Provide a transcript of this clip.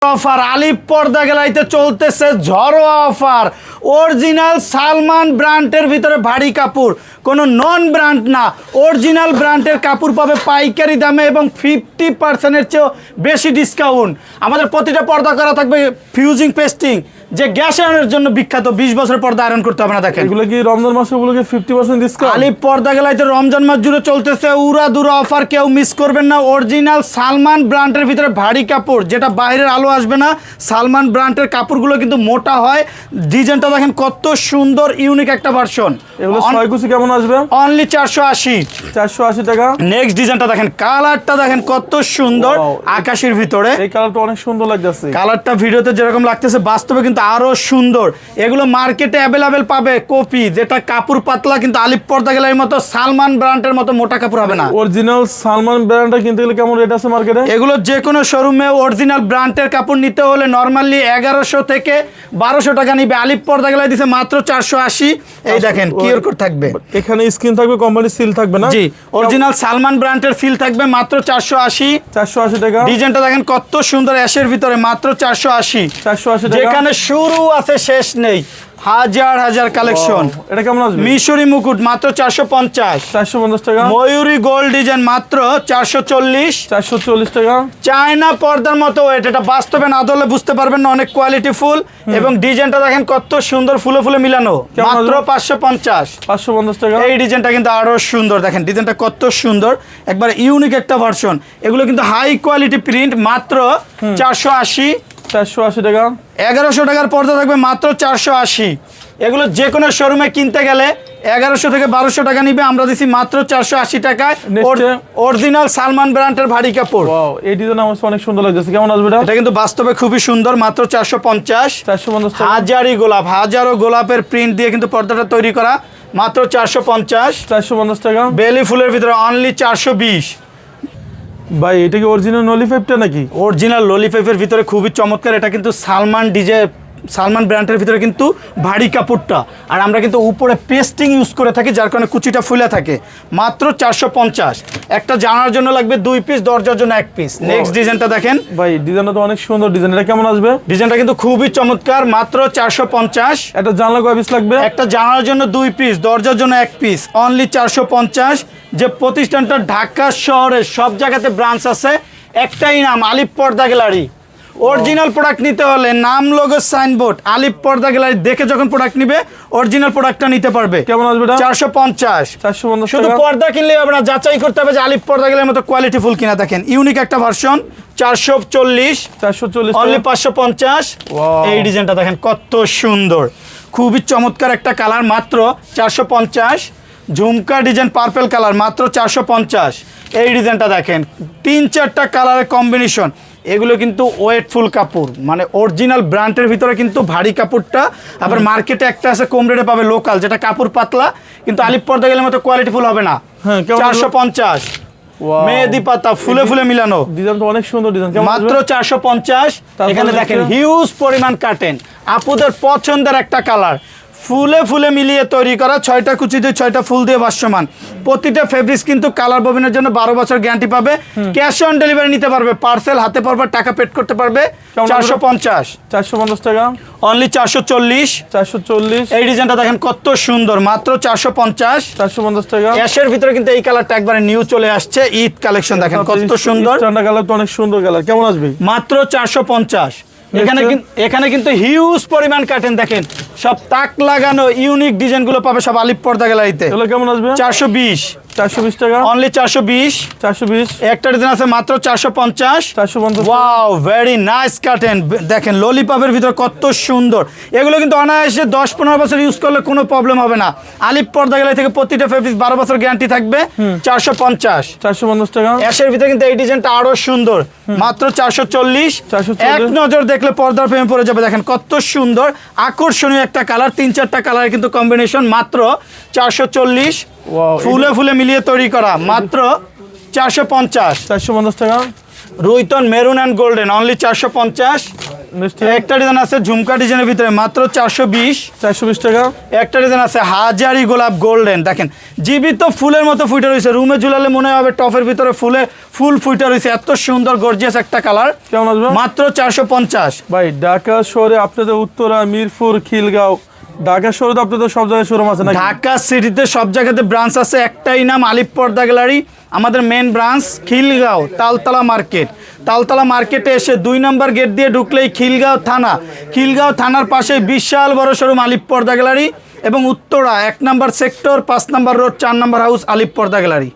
Offer আলিপ পর্দা গ্যালারিতে চলতেছে ঝড়োয়া অফার। অরিজিনাল সালমান ব্র্যান্ডের ভিতরে ভারী কাপড়, কোনো নন ব্র্যান্ড না, অরিজিনাল ব্র্যান্ডের কাপড় পাবে পাইকারি দামে এবং 50%-এর চেয়েও বেশি ডিসকাউন্ট। আমাদের প্রতিটা পর্দা করা থাকবে ফিউজিং পেস্টিং, যে গ্যাস আয়রনের জন্য বিখ্যাত। 20 বছরের পর্দা আয়রন করতে হবে না। দেখেন এগুলো কি রমজান মাসে উপলক্ষে 50% ডিসকাউন্ট? আলিপ পর্দা গ্যালারিতে রমজান মাস জুড়ে চলতেছে উড়াদুরা অফার, কেউ মিস করবেন না। অরিজিনাল সালমান ব্র্যান্ডের ভিতরে ভারী কাপড়, যেটা বাইরের আলো আসবে না। সালমান ব্র্যান্ডের কাপড়গুলো কিন্তু মোটা হয়। ডিজাইনটা দেখেন কত সুন্দর, ইউনিক একটা ভার্সন। এগুলো 6 কুচি কেমন আসবে? অনলি 480 টাকা। নেক্সট ডিজাইনটা দেখেন, কালারটা দেখেন কত সুন্দর, আকাশের ভিতরে। এই কালারটা অনেক সুন্দর লাগতেছে। কালারটা ভিডিওতে যেরকম লাগতেছে বাস্তবে কিন্তু আরো সুন্দর। এগুলো মার্কেটে অ্যাভেলেবেল পাবে কপি, যেটা কাপড় পাতলা, কিন্তু আলিপ পর্দা গ্যালারির মতো সালমান ব্র্যান্ডের মতো মোটা কাপড় হবে না। অরিজিনাল সালমান ব্র্যান্ডটা কিনতে গেলে কেমন রেট আছে মার্কেটে? এগুলো যে কোনো শোরুমে অরিজিনাল ব্র্যান্ডের কাপড় নিতে হলে নরমালি 1100 থেকে 1200 টাকা নিবে। আলিপ পর্দা গ্যালারি দিছে মাত্র 480। এই দেখেন কিউআর কোড থাকবে, এখানে স্ক্রিন থাকবে, কোম্পানির সিল থাকবে না? জি, অরিজিনাল সালমান ব্র্যান্ডের সিল থাকবে মাত্র 480 টাকা। ডিজাইনটা দেখেন কত সুন্দর, অ্যাশের ভিতরে মাত্র 480 টাকা। যেখানে শুরু আছে শেষ নেই, হাজার হাজার কালেকশন। এটা কেমন আসবে? মিশরি মুকুট মাত্র 450 টাকা। ময়ূরী গোল্ড ডিজাইন মাত্র 440 টাকা। চায়না পর্দার মতো ওয়েট, এটা বাস্তবে না ধরলে বুঝতে পারবেন না, অনেক কোয়ালিটি ফুল। এবং ডিজাইনটা দেখেন কত সুন্দর, ফুলে ফুলে মিলানো, মাত্র 550 টাকা। এই ডিজাইনটা কিন্তু আরো সুন্দর, দেখেন ডিজাইনটা কত সুন্দর, একবার ইউনিক একটা ভার্সন। এগুলো কিন্তু হাই কোয়ালিটি প্রিন্ট, মাত্র 480 টাকা। 1100 টাকার পর্দা থাকবে মাত্র 480। এগুলো যে কোনো শোরুমে কিনতে গেলে 1100 থেকে 1200 টাকা নিবে, আমরা দিছি মাত্র 480 টাকায়। অরিজিনাল সালমান ব্র্যান্ডের ভারী কাপড়। ওয়াও, এই ডিজাইন আমার অনেক সুন্দর লাগতেছে। কেমন আসবে এটা? এটা কিন্তু বাস্তবে খুবই সুন্দর, মাত্র 450 টাকা। হাজারি গোলাপ, হাজারো গোলাপের প্রিন্ট দিয়ে কিন্তু পর্দাটা তৈরি করা, মাত্র 450 টাকা। বেলি ফুলের ভিতরে অনলি 420। ভাই এটা কি অরিজিনাল ললিপপটা নাকি? অরিজিনাল ললিপপের ভিতরে খুবই চমৎকার। এটা কিন্তু সালমান ব্র্যান্ডের ভিতরে কিন্তু ভারী কাপড়টা, আর আমরা কিন্তু উপরে পেস্টিং ইউজ করে থাকি, যার কারণে কুচিটা ফুলে থাকে। মাত্র 450। একটা জানার জন্য লাগবে 2 পিস, দরজার জন্য 1 পিস। নেক্সট ডিজাইনটা দেখেন ভাই, ডিজাইনটা তো অনেক সুন্দর ডিজাইন। এটা কেমন আসবে? ডিজাইনটা কিন্তু খুবই চমৎকার, মাত্র 450। একটা জানলা কয় পিস লাগবে? একটা জানার জন্য 2 পিস, দরজার জন্য 1 পিস, অনলি 450। যে প্রতিষ্ঠানটা ঢাকা শহরে সব জায়গাতে ব্রাঞ্চ আছে, একটাই নাম, আলিপ পর্দা গ্যালারি। অরিজিনাল প্রোডাক্ট নিতে হলে নাম, লোগো, সাইনবোর্ড, আলিপ পর্দা গ্যালারি দেখে যখন প্রোডাক্ট নিবে অরিজিনাল প্রোডাক্টটা নিতে পারবে। কেমন আসবে এটা? 450 শুধু টাকা। পর্দা কিনলে হবে না, যাচাই করতে হবে যে আলিপ পর্দা গ্যালারির মতো কোয়ালিটি ফুল কিনা। দেখেন ইউনিক একটা ভার্সন, 440 অনলি 550। এই ডিজাইনটা দেখেন কত সুন্দর, খুবই চমৎকার একটা কালার, মাত্র 450। ঝুমকা ডিজাইন পার্পল কালার, মাত্র 450। এই ডিজাইনটা দেখেন 3-4টা কালারের কম্বিনেশন। এগুলো কিন্তু ওয়েটফুল কাপড়, মানে অরিজিনাল ব্র্যান্ডের ভিতরে কিন্তু ভারী কাপড়টা। আবার মার্কেটে একটা আছে কম রেটে পাবে লোকাল, যেটা কাপড় পাতলা, কিন্তু আলিপ পর্দা গেলে মতো কোয়ালিটি ফুল হবে না। 450 মেহেদি পাতা, ফুলে ফুলে মিলানো ডিজাইন তো অনেক সুন্দর ডিজাইন, মাত্র 450। এখানে দেখেন হিউজ পরিমাণ কাটেন, আপুদের পছন্দের একটা কালার, ফুলে ফুলে মিলিয়ে তৈরি করা, 6টা কুচি দিয়ে 6টা ফুল দিয়ে ভাসমান। প্রতিটা ফেব্রিক্স কিন্তু কালার ববিনের জন্য 12 বছর গ্যারান্টি পাবে। ক্যাশ অন ডেলিভারি নিতে পারবে, পার্সেল হাতে পারবে, টাকা পেড করতে পারবে। 450 টাকা অনলি 440। এই ডিজাইনটা দেখেন কত সুন্দর, মাত্র 450 টাকা। অ্যাশের ভিতরে কিন্তু এই কালারটা একবারে নিউ চলে আসছে, ঈদ কালেকশন দেখেন কত সুন্দর। স্ট্যান্ডার্ড কালার তো অনেক সুন্দর কালার। কেমন আসবে? মাত্র 450। এখানে কিন্তু হিউজ পরিমাণ কাটেন, দেখেন সব তাক লাগানো ইউনিক ডিজাইনগুলো পাবে সব আলিপ পর্দা গ্যালারিতে। এগুলো কেমন আসবে? 420 টাকা অনলি 420। একটা ডিজাইন আছে মাত্র 450। ওয়াও, ভেরি নাইস কাটেন। দেখেন ললিপপের ভিতর কত সুন্দর। এগুলো কিন্তু অনায়াসে 10-15 বছর ইউজ করলে কোনো প্রবলেম হবে না। আলিপ পর্দা গ্যালারি থেকে প্রতিটা ফেব্রিক 12 বছর গ্যারান্টি থাকবে। 450 টাকা। অ্যাশের ভিতরে কিন্তু এই ডিজাইনটা আরো সুন্দর, মাত্র 440। এক নজর দেখলে পর্দার প্রেমে পড়ে যাবে। দেখেন কত সুন্দর আকর্ষণীয় একটা কালার, 3-4টা কালারের কিন্তু কম্বিনেশন, মাত্র 440। ফুলে ফুলে মিলিয়ে তৈরি করা, মাত্র 450 টাকা। রুইতন মেরুন অ্যান্ড গোল্ডেন অনলি 450। একটা ডিজাইন আছে ঝুমকা ডিজাইনের ভিতরে মাত্র 420 420 টাকা। একটা ডিজাইন আছে হাজারি গোলাপ গোল্ডেন, দেখেন জীবিত ফুলের মতো ফুটে রয়েছে, রুমে ঝুলালে মনে হবে টপের ভিতরে ফুল ফুটে রয়েছে, এত সুন্দর গর্জিয়াস একটা কালার। কেমন আসবে? মাত্র 450। ভাই ঢাকা শহরে আপনাদের উত্তরা, মিরপুর, খিলগাঁও, ঢাকা শহরে তো আপনাদের সব জায়গায় শোরুম আছে নাকি? ঢাকা সিটিতে সব জায়গাতে ব্রাঞ্চ আছে, একটাই নাম আলিপ পর্দা গ্যালারি। আমাদের main branch Khilgaon Taltola market. Taltola মার্কেটে এসে 2 নম্বর গেট দিয়ে ঢুকলেই খিলগাঁও থানা, খিলগাঁও থানার পাশে বিশাল বড় শোরুম আলিপ পর্দা গ্যালারি, এবং উত্তরা 1 নম্বর সেক্টর 5 নম্বর রোড 4 নম্বর হাউস আলিপ পর্দা গ্যালারি।